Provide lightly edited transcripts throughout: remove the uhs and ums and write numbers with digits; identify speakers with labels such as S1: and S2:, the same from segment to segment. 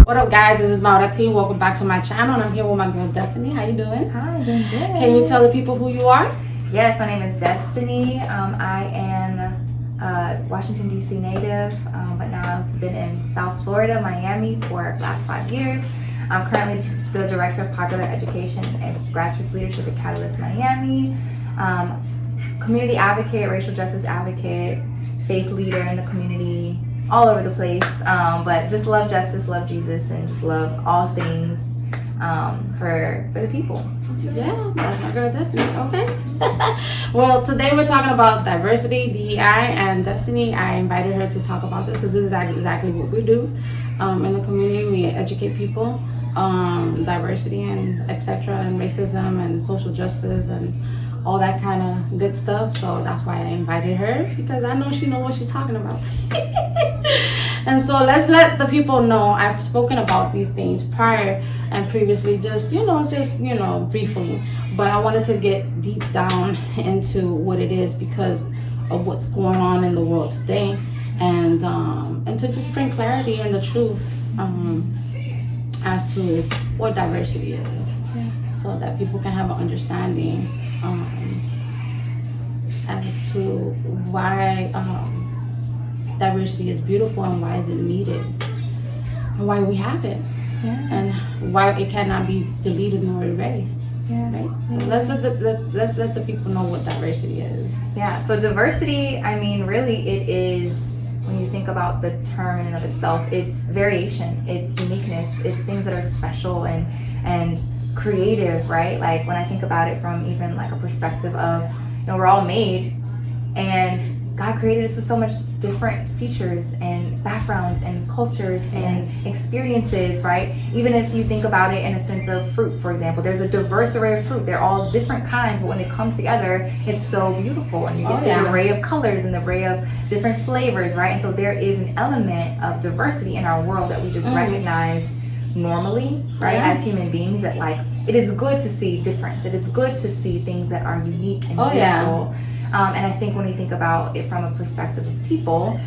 S1: What up, guys? This is Maurati. Welcome back to my channel, and I'm here with my girl Destiny. How you doing?
S2: Hi, doing good.
S1: Can you tell the people who you are?
S2: Yes, my name is Destiny. I am a Washington, D.C. native, but now I've been in South Florida, Miami for the last 5 years. I'm currently the Director of Popular Education and Grassroots Leadership at Catalyst Miami, community advocate, racial justice advocate, faith leader in the community, all over the place, but just love justice, love Jesus, and just love all things for the people.
S1: Yeah, that's my girl Destiny. Okay. Well, today we're talking about diversity, DEI, and Destiny. I invited her to talk about this because this is exactly what we do in the community. We educate people, diversity and etc. and racism and social justice and all that kind of good stuff. So that's why I invited her, because I know she knows what she's talking about. And so let's let the people know I've spoken about these things prior and previously, just briefly, but I wanted to get deep down into what it is because of what's going on in the world today, and to just bring clarity and the truth as to what diversity is, so that people can have an understanding as to why diversity is beautiful and why is it needed and why we have it, and why it cannot be deleted nor erased. Right? So let's let the people know what diversity is.
S2: Yeah, so diversity, I mean, really it is, when you think about the term in and of itself, it's variation, it's uniqueness, it's things that are special and creative, right? Like when I think about it from even like a perspective of, we're all made, and God created us with so much different features and backgrounds and cultures and experiences, right? Even if you think about it in a sense of fruit, for example, there's a diverse array of fruit. They're all different kinds, but when they come together, it's so beautiful, and you get the array of colors and the array of different flavors, right? And so there is an element of diversity in our world that we just recognize normally, right? As human beings, that like, it is good to see difference. It is good to see things that are unique and beautiful. And I think when we think about it from a perspective of people,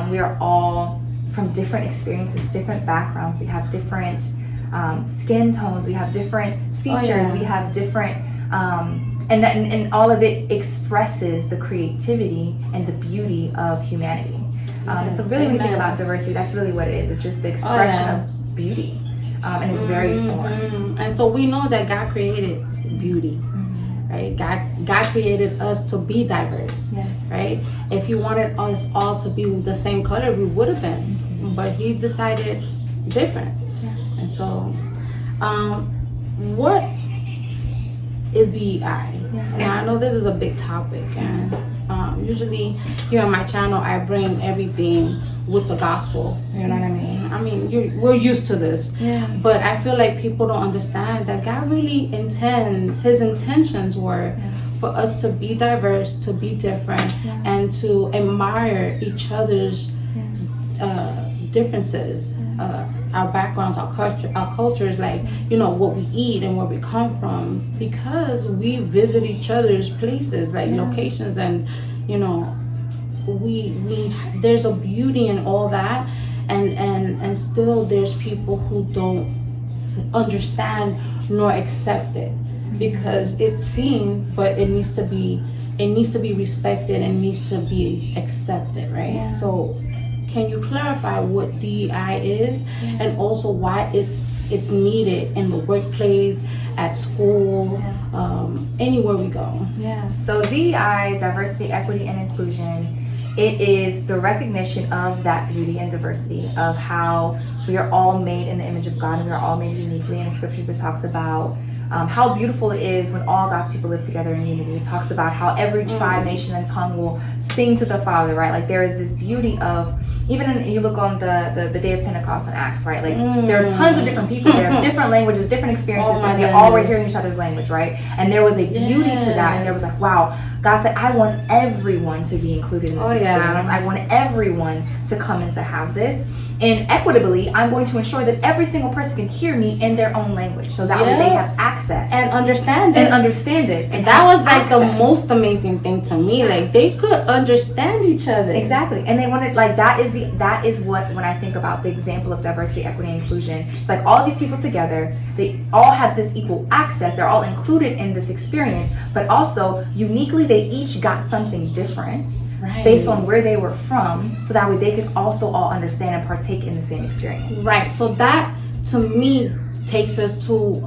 S2: we are all from different experiences, different backgrounds. We have different skin tones. We have different features. We have different, and all of it expresses the creativity and the beauty of humanity. And so really when you think about diversity, that's really what it is. It's just the expression of beauty. And it's very forms.
S1: And so we know that God created beauty. Right? God created us to be diverse. Right? If He wanted us all to be the same color, we would have been. But He decided different. And so, what is DEI? Now I know this is a big topic, and usually here on my channel I bring everything with the gospel. You know what I mean? We're used to this, but I feel like people don't understand that God really intends, His intentions were for us to be diverse, to be different, and to admire each other's differences, our backgrounds, our cultures, like, what we eat and where we come from, because we visit each other's places, like locations, and we there's a beauty in all that, and still there's people who don't understand nor accept it, because it's seen, but it needs to be respected and needs to be accepted, right? So can you clarify what DEI is, and also why it's needed in the workplace, at school, anywhere we go?
S2: So DEI, diversity, equity, and inclusion, it is the recognition of that beauty and diversity, of how we are all made in the image of God, and we are all made uniquely. In the scriptures, it talks about how beautiful it is when all God's people live together in unity. It talks about how every tribe, nation, and tongue will sing to the Father, right? Like there is this beauty of, even in, you look on the day of Pentecost in Acts, right? Like there are tons of different people there, different languages, different experiences, and they all were hearing each other's language, right? And there was a beauty to that, and there was like, wow, God said, I want everyone to be included in this experience. I want everyone to come and to have this. And equitably, I'm going to ensure that every single person can hear me in their own language, so that way they have access
S1: and understand it.
S2: And
S1: that was like the most amazing thing to me. Like they could understand each other.
S2: Exactly, and they wanted like that is what, when I think about the example of diversity, equity, and inclusion, it's like all these people together. They all have this equal access. They're all included in this experience, but also uniquely, they each got something different. Right. Based on where they were from, so that way they could also all understand and partake in the same experience.
S1: Right. So that to me takes us to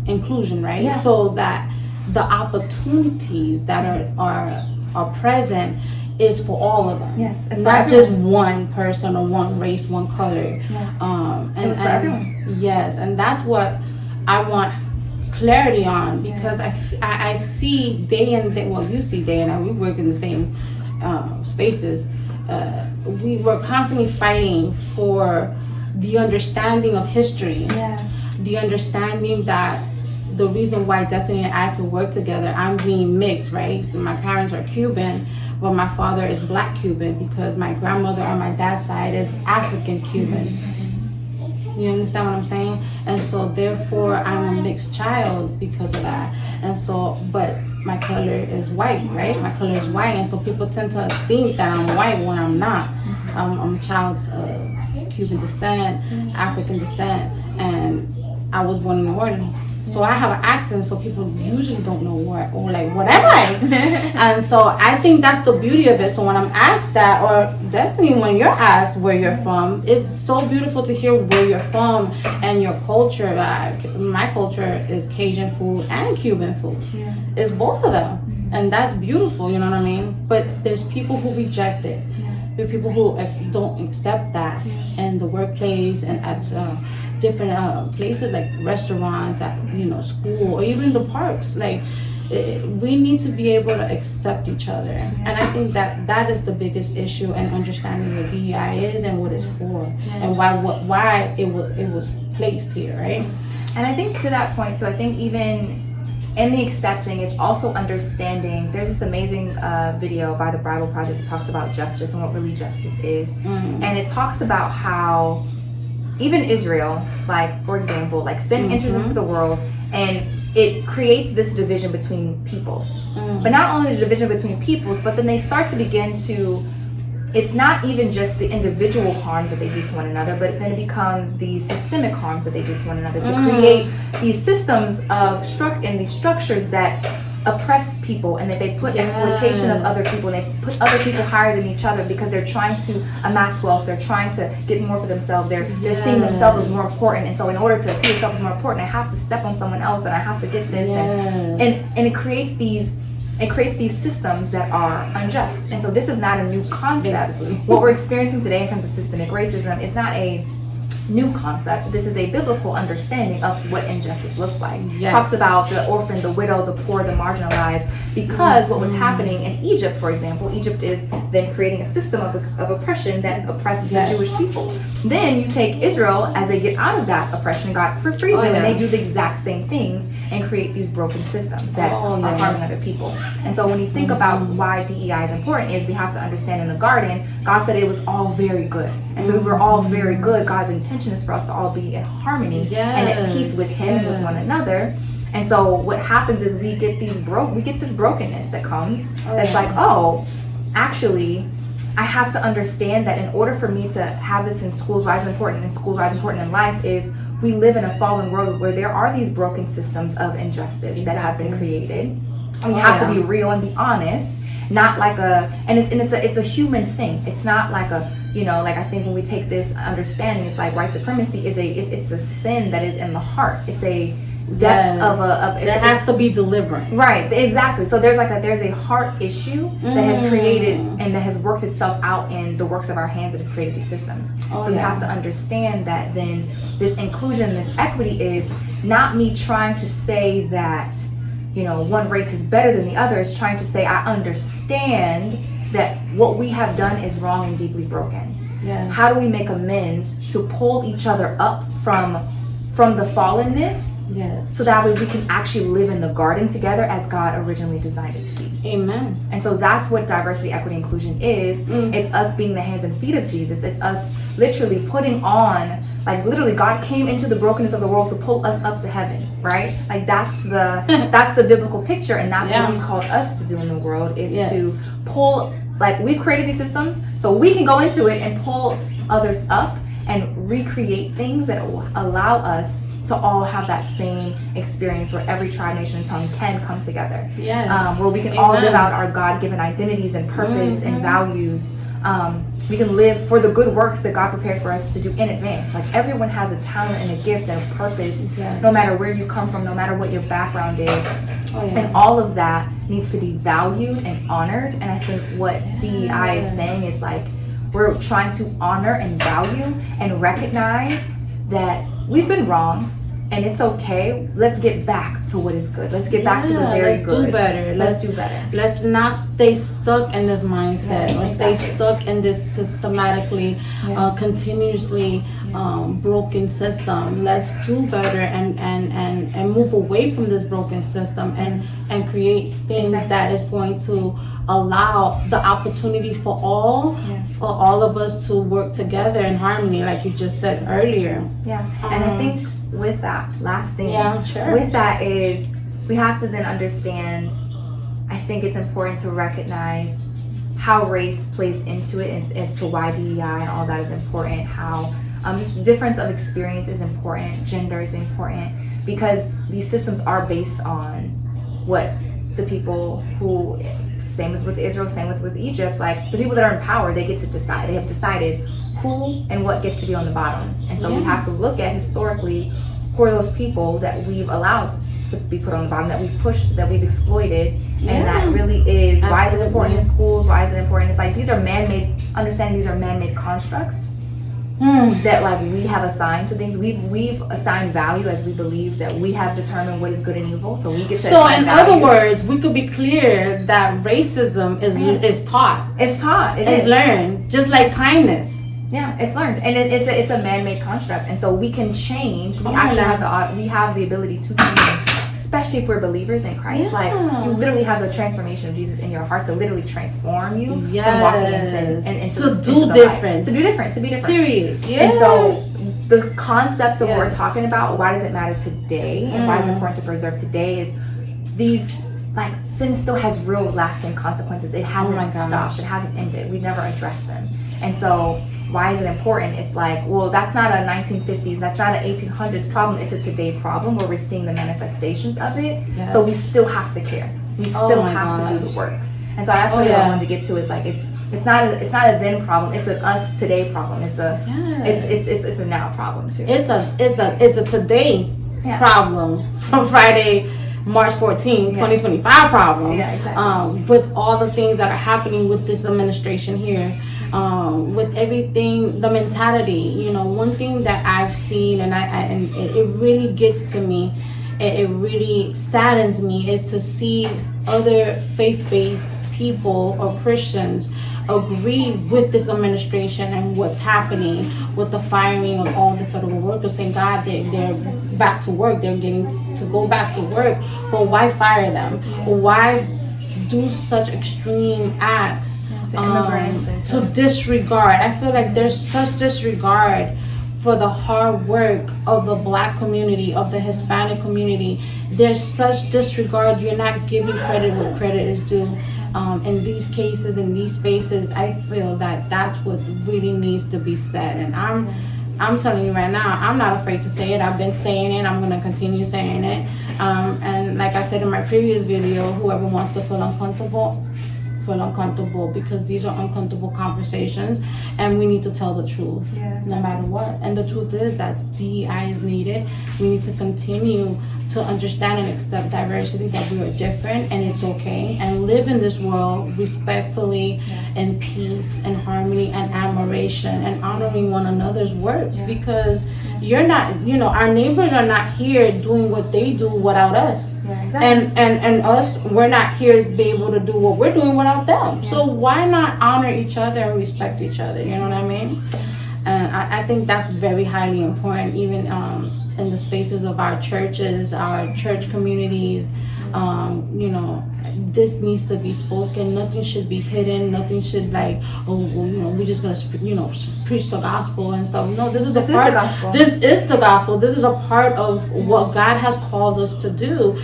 S1: inclusion, right? Yeah. So that the opportunities that are present is for all of them.
S2: Yes.
S1: It's not just one person or one race, one color.
S2: Yeah. And it's for everyone.
S1: Yes, and that's what I want clarity on, because I see day and day, well, you see day and night, we work in the same spaces. We were constantly fighting for the understanding of history, the understanding that the reason why Destiny and I could work together, I'm being mixed, right? So my parents are Cuban, but my father is Black Cuban, because my grandmother on my dad's side is African Cuban. You understand what I'm saying? And so therefore I'm a mixed child because of that. And so, but my color is white, right? My color is white, and so people tend to think that I'm white when I'm not. I'm a child of Cuban descent, African descent, and I was born in New Orleans. So I have an accent, so people usually don't know what am I? And so I think that's the beauty of it. So when I'm asked that, or Destiny, when you're asked where you're from, it's so beautiful to hear where you're from and your culture. My culture is Cajun food and Cuban food. Yeah. It's both of them. And that's beautiful, you know what I mean? But there's people who reject it. There are people who don't accept that in the workplace and at different places like restaurants, at school, or even the parks. Like we need to be able to accept each other, and I think that is the biggest issue, and understanding what DEI is and what it's for, and why it was placed here, right?
S2: And I think to that point too, I think even in the accepting, it's also understanding. There's this amazing video by the Bible Project that talks about justice and what really justice is, and it talks about how even Israel, like for example, like sin enters into the world and it creates this division between peoples. But not only the division between peoples, but then they start to begin to, it's not even just the individual harms that they do to one another, but then it becomes the systemic harms that they do to one another, to create these systems of these structures that oppress people, and that they put exploitation of other people, and they put other people higher than each other because they're trying to amass wealth, they're trying to get more for themselves, they're seeing themselves as more important, and so in order to see yourself as more important, I have to step on someone else, and I have to get this, and it creates these systems that are unjust. And so this is not a new concept. What we're experiencing today in terms of systemic racism is not a new concept. This is a biblical understanding of what injustice looks like. Talks about the orphan, the widow, the poor, the marginalized, because what was happening in Egypt, for example, Egypt is then creating a system of oppression that oppresses the Jewish people. Then you take Israel, as they get out of that oppression, God frees them, and they do the exact same things and create these broken systems that are harming other people. And so when you think about why DEI is important, is we have to understand in the garden, God said it was all very good. And so we were all very good. God's intention is for us to all be in harmony and at peace with Him and with one another. And so what happens is we get this brokenness that comes. That's like, actually, I have to understand that in order for me to have this in schools, why is it important in schools, why is it important in life, is we live in a fallen world where there are these broken systems of injustice that have been created. And we have to be real and be honest, not like it's a human thing. It's not like like I think when we take this understanding, it's like white supremacy it's a sin that is in the heart. It's a depths of
S1: there has to be deliverance.
S2: Right, exactly. So there's a heart issue that has created and that has worked itself out in the works of our hands that have created these systems. So we have to understand that then this inclusion, this equity is not me trying to say that one race is better than the other. It's trying to say I understand that what we have done is wrong and deeply broken. Yes. How do we make amends to pull each other up from the fallenness? Yes. So that way we can actually live in the garden together as God originally designed it to be.
S1: Amen.
S2: And so that's what diversity, equity, inclusion is. It's us being the hands and feet of Jesus. It's us literally putting on, like literally God came into the brokenness of the world to pull us up to heaven, right? Like that's the biblical picture, and that's what he's called us to do in the world, is to pull, like we've created these systems so we can go into it and pull others up and recreate things that will allow us to all have that same experience, where every tribe, nation, and tongue can come together. Where we can all live out our God-given identities and purpose and values. We can live for the good works that God prepared for us to do in advance. Like everyone has a talent and a gift and a purpose, no matter where you come from, no matter what your background is. And all of that needs to be valued and honored. And I think what DEI is saying is like, we're trying to honor and value and recognize that we've been wrong, and it's okay. Let's get back to what is good. Let's get back to the very good.
S1: Do better.
S2: Let's do better.
S1: Let's not stay stuck in this mindset, or stay stuck in this systematically, continuously broken system. Let's do better and move away from this broken system and create things that is going to allow the opportunity for all of us to work together in harmony, like you just said earlier.
S2: And I think with that, last thing with that is, we have to then understand, I think it's important to recognize how race plays into it, as to why DEI and all that is important, how just difference of experience is important, gender is important, because these systems are based on what the people who, same as with Israel, same with Egypt, like the people that are in power, they get to decide. They have decided who and what gets to be on the bottom. And so we have to look at historically who are those people that we've allowed to be put on the bottom, that we've pushed, that we've exploited. And that really is why is it important in schools, why is it important? It's like these are man-made constructs that like we have assigned to things. We've assigned value as we believe that we have determined what is good and evil. So we get to
S1: So in value. Other words, we could be clear that racism is taught.
S2: It's taught.
S1: It's learned, just like kindness.
S2: Yeah, it's learned, and it's a man-made construct, and so we can change. We have the ability to change, especially if we're believers in Christ. Like you literally have the transformation of Jesus in your heart to literally transform you from walking in sin and
S1: to do different,
S2: to be different.
S1: Period.
S2: And so the concepts that we're talking about, why does it matter today, and why is it important to preserve today, is these. Like, sin still has real lasting consequences. It hasn't stopped. It hasn't ended. We've never addressed them. And so why is it important? It's like, well, that's not a 1950s, that's not an 1800s problem. It's a today problem where we're seeing the manifestations of it. So we still have to care. We still have to do the work. And so that's what I wanted to get to, is like, it's not a then problem. It's an us today problem. It's a now problem too.
S1: It's a today problem from Friday, March 14, 2025 problem. With all the things that are happening with this administration here, with everything, the mentality. One thing that I've seen, and it really gets to me, it really saddens me, is to see other faith-based people or Christians agree with this administration and what's happening with the firing of all the federal workers. Thank God they're back to work. They're getting to go back to work. But why fire them? Why do such extreme acts to disregard? I feel like there's such disregard for the hard work of the Black community, of the Hispanic community. There's such disregard. You're not giving credit where credit is due. In these cases, in these spaces, I feel that that's what really needs to be said. And I'm telling you right now, I'm not afraid to say it. I've been saying it. I'm going to continue saying it. And like I said in my previous video, whoever wants to feel uncomfortable, because these are uncomfortable conversations, and we need to tell the truth no matter what. And the truth is that DEI is needed. We need to continue to understand and accept diversity, that we are different and it's okay, and live in this world respectfully, in peace and harmony and admiration, and honoring one another's works, because you're not, our neighbors are not here doing what they do without us. And us, we're not here to be able to do what we're doing without them. So why not honor each other and respect each other? You know what I mean? And I think that's very highly important, even in the spaces of our churches, our church communities, You know, this needs to be spoken. Nothing should be hidden. Nothing should like, oh, well, you know, we're just gonna, preach the gospel and stuff. No, this is
S2: This
S1: a
S2: is
S1: part.
S2: the gospel.
S1: This is the gospel. This is a part of what God has called us to do.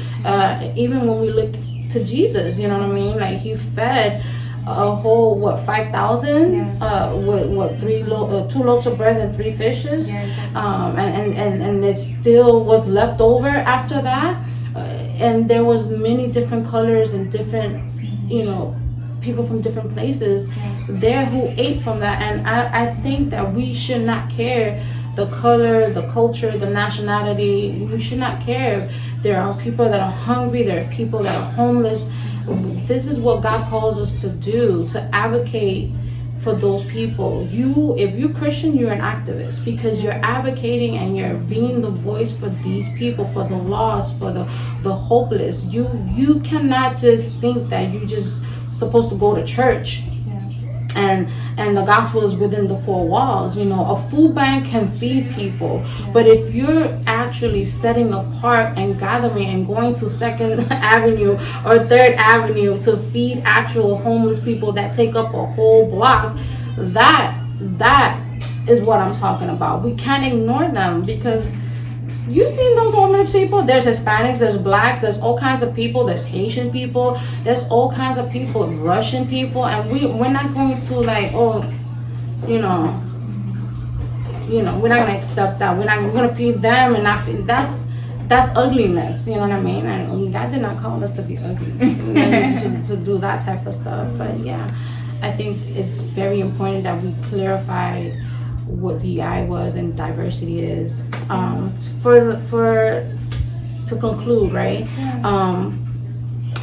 S1: Even when we look to Jesus, you know what I mean? Like he fed a whole 5,000 with 2 loaves of bread and 3 fishes, and it still was left over after that, and there was many different colors and different, people from different places there who ate from that. And I think that we should not care the color, the culture, the nationality. We should not care. There are people that are hungry, there are people that are homeless. This is what God calls us to do, to advocate for those people. If you're Christian, you're an activist, because you're advocating and you're being the voice for these people, for the lost, for the hopeless. You cannot just think that you're just supposed to go to church and the gospel is within the 4 walls. A food bank can feed people, but if you're actually setting apart and gathering and going to 2nd Avenue or 3rd Avenue to feed actual homeless people that take up a whole block, that is what I'm talking about. We can't ignore them, because you've seen those homeless people. There's Hispanics, there's blacks, there's all kinds of people, there's Haitian people, there's all kinds of people, Russian people, and we're not going to we're not going to accept that. We're going to feed them and not feed. That's ugliness, you know what I mean? And God did not call us to be ugly, to do that type of stuff. But yeah, I think it's very important that we clarify what DEI was and diversity is. To conclude, right?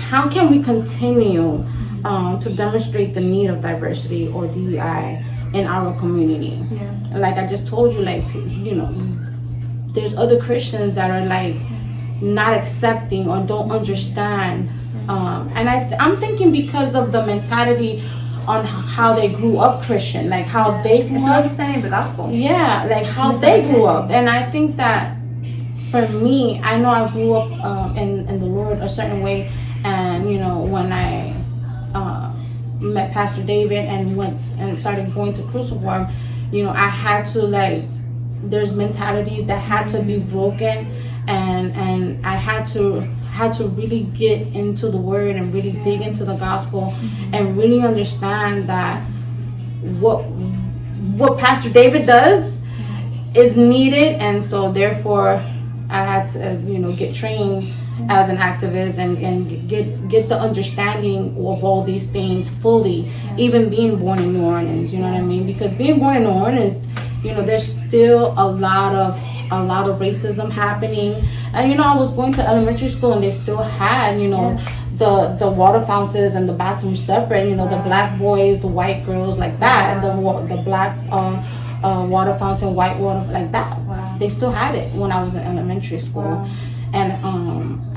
S1: How can we continue to demonstrate the need of diversity or DEI in our community? Like I just told you, there's other Christians that are not accepting or don't understand, and I'm thinking because of the mentality on how they grew up Christian, like how they grew up.
S2: Understanding of the gospel.
S1: Yeah, like how they grew up. And I think that for me, I know I grew up in the Lord a certain way. And, when I met Pastor David and went and started going to Cruciform, I had to there's mentalities that had to be broken, and I had to really get into the word and really dig into the gospel and really understand that what Pastor David does is needed. And so therefore I had to get trained as an activist and get the understanding of all these things fully, even being born in New Orleans, you know what I mean? Because being born in New Orleans, there's still a lot of racism happening. And I was going to elementary school and they still had the water fountains and the bathrooms separate, the black boys, the white girls, like that, and the black water fountain, white water, like that. They still had it when I was in elementary school. And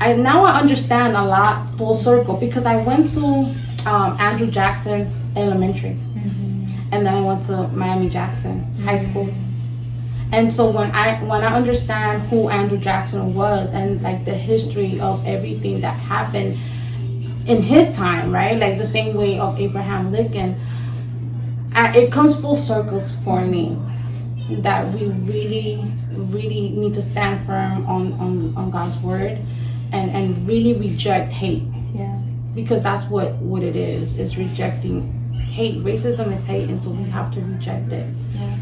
S1: I understand a lot full circle, because I went to Andrew Jackson Elementary, and then I went to Miami Jackson High School. And so when I understand who Andrew Jackson was and the history of everything that happened in his time, right? Like the same way of Abraham Lincoln, it comes full circle for me that we really, really need to stand firm on God's word and really reject hate.
S2: Yeah.
S1: Because that's what it is. It's rejecting hate. Racism is hate, and so we have to reject it.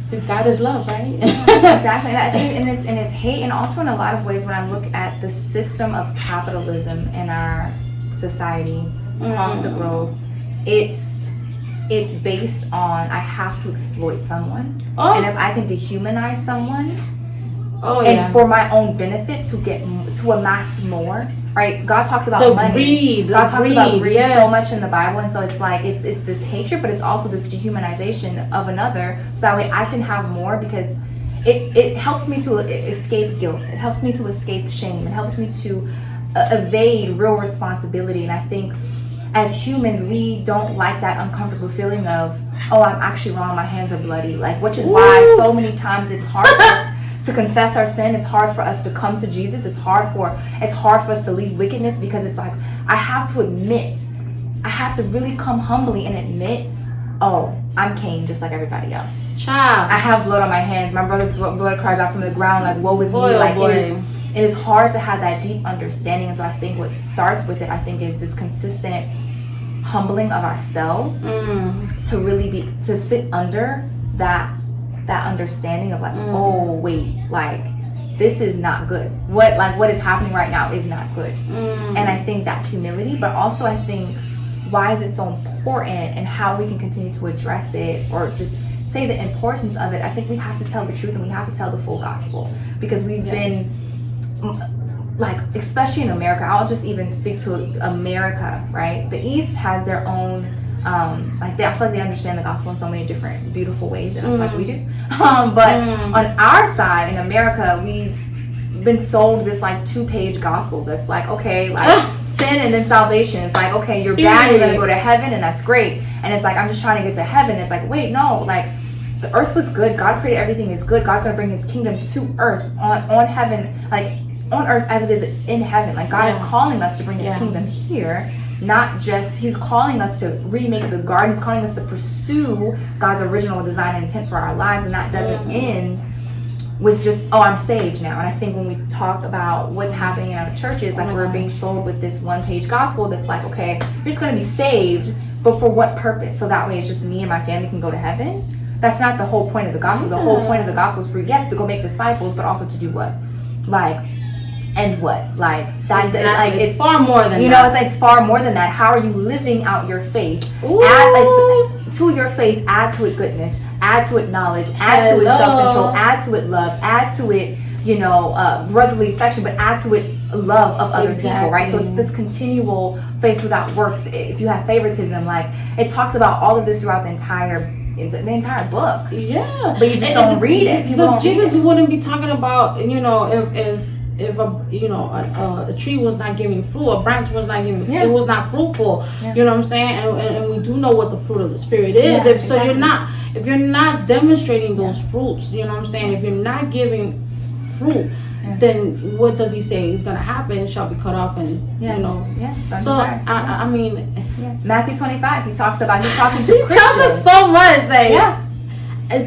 S1: Because God is love, right?
S2: Exactly. I think and it's hate, and also in a lot of ways when I look at the system of capitalism in our society across the globe, it's based on I have to exploit someone, and if I can dehumanize someone, and for my own benefit to amass more. Right, God talks about money. God talks about greed so much in the Bible, and so it's this hatred, but it's also this dehumanization of another, so that way I can have more, because it helps me to escape guilt. It helps me to escape shame. It helps me to evade real responsibility. And I think as humans, we don't like that uncomfortable feeling of, oh, I'm actually wrong. My hands are bloody. Which is why so many times it's hard for us to confess our sin. It's hard for us to come to Jesus. It's hard for us to leave wickedness, because it's like, I have to really come humbly and admit, oh, I'm Cain just like everybody else.
S1: Child.
S2: I have blood on my hands. My brother's blood cries out from the ground, like, woe is me.
S1: Boy,
S2: Like,
S1: boy.
S2: it is hard to have that deep understanding. And so I think what starts with it, I think, is this consistent humbling of ourselves to really to sit under that understanding of like, oh wait, like, this is not good. What is happening right now is not good. And I think that humility, but also I think, why is it so important, and how we can continue to address it, or just say the importance of it. I think we have to tell the truth, and we have to tell the full gospel, because we've been, like, especially in America, I'll just even speak to America, right? The East has their own, I feel like they understand the gospel in so many different beautiful ways, and I feel like we do. But on our side in America, we've been sold this like 2-page gospel that's like, okay, like sin and then salvation. It's like, okay, you're bad, you're gonna go to heaven, and that's great. And it's like, I'm just trying to get to heaven. It's like, wait, no, like, the earth was good. God created everything is good. God's gonna bring his kingdom to earth, on heaven, like on earth as it is in heaven. Like, God is calling us to bring his kingdom here. Not just, he's calling us to remake the garden. He's calling us to pursue God's original design and intent for our lives. And that doesn't end with just, oh, I'm saved now. And I think when we talk about what's happening in our churches, like, we're being sold with this 1-page gospel that's like, okay, you're just going to be saved, but for what purpose? So that way it's just me and my family can go to heaven? That's not the whole point of the gospel. The whole point of the gospel is for, yes, to go make disciples, but also to do what? Like, and what? Like, that, exactly. Like, it's far more than that. You know, it's far more than that. How are you living out your faith? Add to your faith, add to it goodness, add to it knowledge, add to it self-control, add to it love, add to it, you know, brotherly affection, but add to it love of other people, right? So it's this continual faith without works. If you have favoritism, like, it talks about all of this throughout the entire book. Yeah. But you just don't read it.
S1: So Jesus wouldn't be talking about, you know, if a tree was not giving fruit, a branch was not giving fruit, it was not fruitful. You know what I'm saying? And we do know what the fruit of the spirit is. So if you're not demonstrating those fruits, you know what I'm saying? If you're not giving fruit, then what does he say is going to happen? It shall be cut off, and you know. So I mean,
S2: Matthew 25, he's talking to Christians. He
S1: tells us so much, like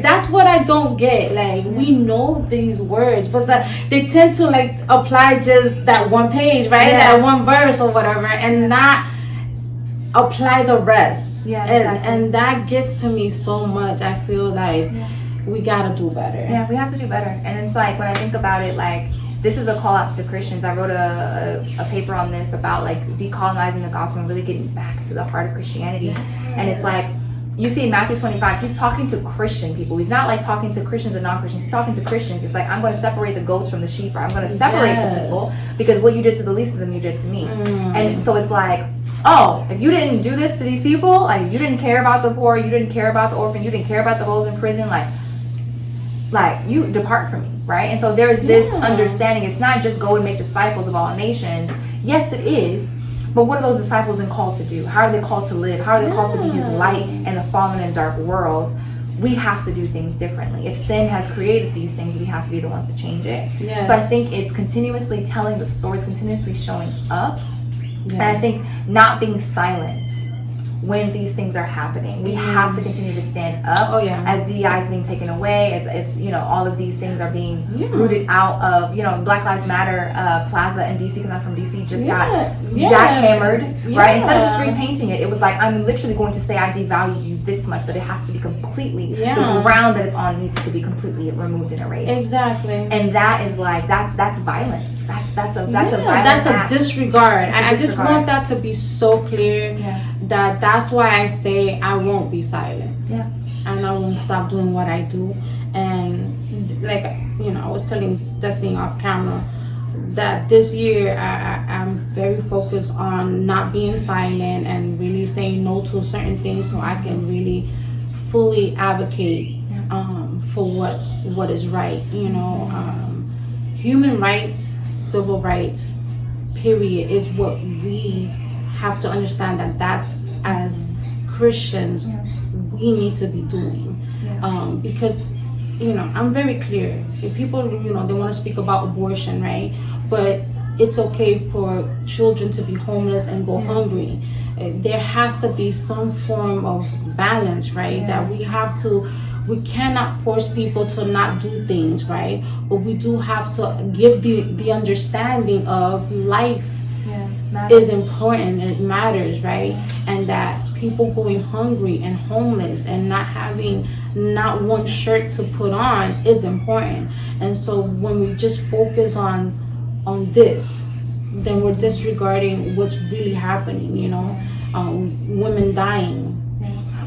S1: that's what I don't get. Like, we know these words, but they tend to like apply just that 1 page, right? That 1 verse or whatever, and not apply the rest. And that gets to me so much. I feel like we gotta do better.
S2: Yeah, we have to do better. And it's like, when I think about it, like, this is a call out to Christians. I wrote a paper on this about like decolonizing the gospel and really getting back to the heart of Christianity. And it's like, you see in Matthew 25, he's talking to Christian people. He's not like talking to Christians and non-Christians. He's talking to Christians. It's like, I'm going to separate the goats from the sheep, or I'm going to separate the people, because what you did to the least of them, you did to me. And so it's like, oh, if you didn't do this to these people, like, you didn't care about the poor, you didn't care about the orphan, you didn't care about those in prison, like you depart from me, right? And so there's this understanding. It's not just go and make disciples of all nations. Yes, it is. But what are those disciples then called to do? How are they called to live? How are they called to be his light in the fallen and dark world? We have to do things differently. If sin has created these things, we have to be the ones to change it. So I think it's continuously telling the stories, continuously showing up. And I think not being silent when these things are happening. We have to continue to stand up as DEI is being taken away, as you know, all of these things are being rooted out of, you know, Black Lives Matter Plaza in DC, because I'm from DC, just got jackhammered, right? Instead of just repainting it, it was like, I'm literally going to say I devalue you this much that it has to be completely, the ground that it's on needs to be completely removed and erased.
S1: Exactly.
S2: And that is like, that's violence. That's a violence.
S1: That's a disregard. And I just want that to be so clear. That's why I say I won't be silent. And I won't stop doing what I do. And like, you know, I was telling Destiny off camera that this year I'm very focused on not being silent and really saying no to certain things, so I can really fully advocate for what is right. You know, human rights, civil rights, period, is what we have to understand, that's as Christians we need to be doing, because I'm very clear. If people, they want to speak about abortion, right? But it's okay for children to be homeless and go hungry. There has to be some form of balance, right? That we cannot force people to not do things, right? But we do have to give the understanding of life is important, it matters, right? And that people going hungry and homeless and not having not one shirt to put on is important. And so when we just focus on this, then we're disregarding what's really happening, women dying.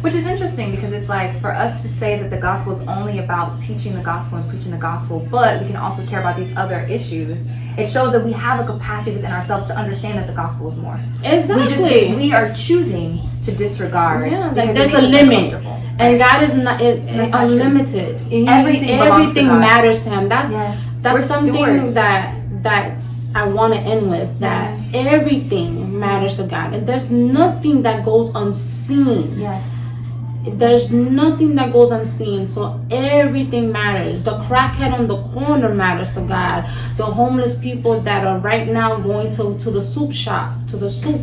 S2: Which is interesting because it's like for us to say that the gospel is only about teaching the gospel and preaching the gospel, but we can also care about these other issues. It shows that we have a capacity within ourselves to understand that the gospel is more.
S1: Exactly.
S2: We are choosing to disregard.
S1: Yeah, like there's a limit, and God is not unlimited. Everything matters to Him. That's something stewards. that I want to end with. That everything matters to God, and there's nothing that goes unseen. There's nothing that goes unseen, so everything matters. The crackhead on the corner matters to God. The homeless people that are right now going to the soup shop, to the soup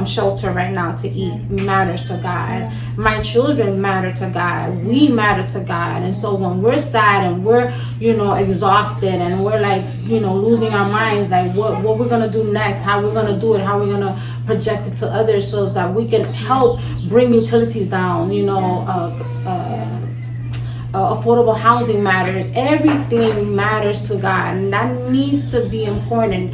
S1: shelter right now to eat matters to God. My children matter to God. We matter to God. And so when we're sad and we're exhausted and we're like losing our minds, like what we're gonna do next, how we're gonna do it, how we're gonna project it to others so that we can help bring utilities down, affordable housing matters. Everything matters to God, and that needs to be important.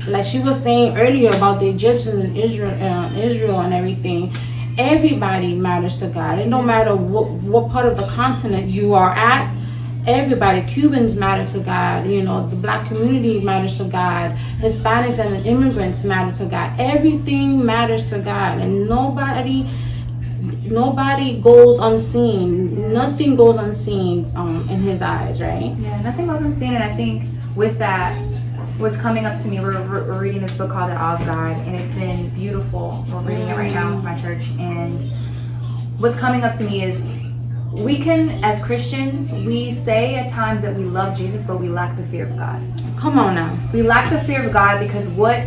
S1: Like she was saying earlier about the Egyptians and Israel and everything. Everybody matters to God. It don't matter what part of the continent you are at. Everybody, Cubans matter to God, the black community matters to God, Hispanics and immigrants matter to God. Everything matters to God, and nobody goes unseen. Nothing goes unseen in His eyes, right?
S2: Yeah, nothing goes unseen. And I think with that, what's coming up to me, we're reading this book called The Awe of God, and it's been beautiful. We're reading it right now in my church, and what's coming up to me is we can, as Christians, we say at times that we love Jesus, but we lack the fear of God.
S1: Come on now.
S2: We lack the fear of God because what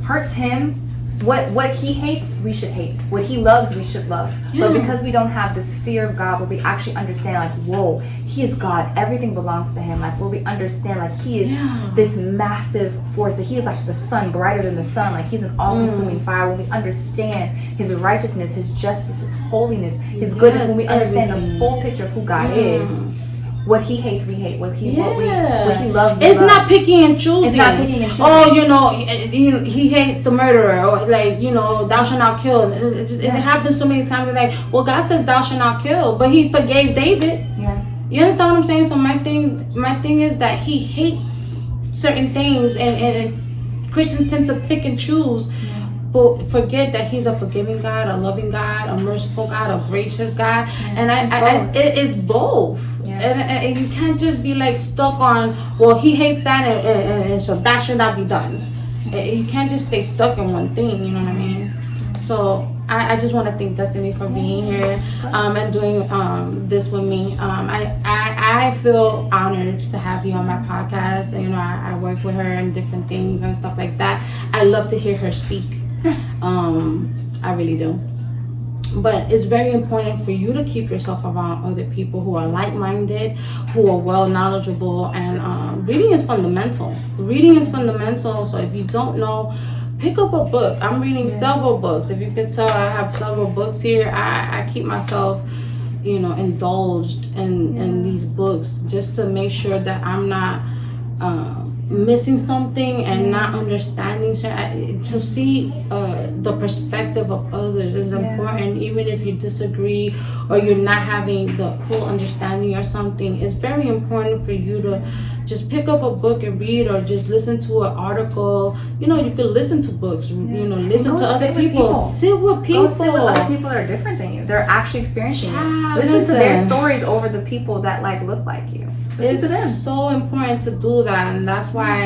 S2: hurts Him, what He hates, we should hate. What He loves, we should love. But because we don't have this fear of God, where we actually understand, like, whoa, He is God. Everything belongs to Him. Like, where we understand, like, He is this massive force. That He is like the sun, brighter than the sun. Like, He's an all-consuming fire. When we understand His righteousness, His justice, His holiness, His goodness, when we understand the full picture of who God is, what He hates, we hate. What He loves, we
S1: it's
S2: love.
S1: not picking and choosing.
S2: It's not picking and choosing.
S1: Oh, He hates the murderer, or like, thou shalt not kill. It happens so many times. Like, well, God says thou shalt not kill, but He forgave David. You understand what I'm saying? So my thing is that He hates certain things, and Christians tend to pick and choose, but forget that He's a forgiving God, a loving God, a merciful God, a gracious God, and it's both. And you can't just be like stuck on, well, He hates that, and so that should not be done. You can't just stay stuck in one thing. You know what I mean? So I just want to thank Destini for being here and doing this with me. I feel honored to have you on my podcast. And, I work with her and different things and stuff like that. I love to hear her speak. I really do. But it's very important for you to keep yourself around other people who are like-minded, who are well knowledgeable, and reading is fundamental. So if you don't know, pick up a book. I'm reading several books. If you can tell, I have several books here. I keep myself, indulged in these books just to make sure that I'm not missing something and not understanding. To see the perspective of others is important, even if you disagree or you're not having the full understanding or something. It's very important for you to just pick up a book and read, or just listen to an article. You could listen to books, listen to other people. Sit with people.
S2: Go sit with other people that are different than you. They're actually experiencing it. Listen to their stories over the people that look like you. Listen to them.
S1: It's so important to do that, and that's why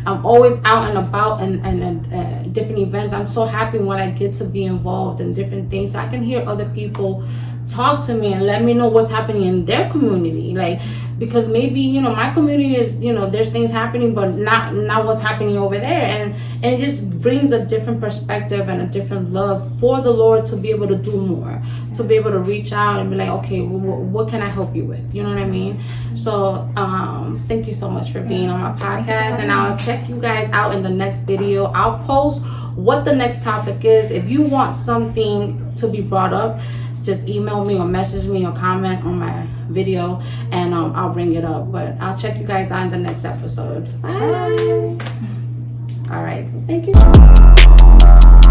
S1: I'm always out and about and different events. I'm so happy when I get to be involved in different things, so I can hear other people's talk to me and let me know what's happening in their community. Like, because maybe, you know, my community is, you know, there's things happening, but not what's happening over there. And it just brings a different perspective and a different love for the Lord to be able to do more, to be able to reach out and be like, okay, what can I help you with? You know what I mean? So thank you so much for being on my podcast, and I'll check you guys out in the next video. I'll post what the next topic is. If you want something to be brought up, just email me or message me or comment on my video, and I'll bring it up. But I'll check you guys out in the next episode. Bye. All right, so thank you.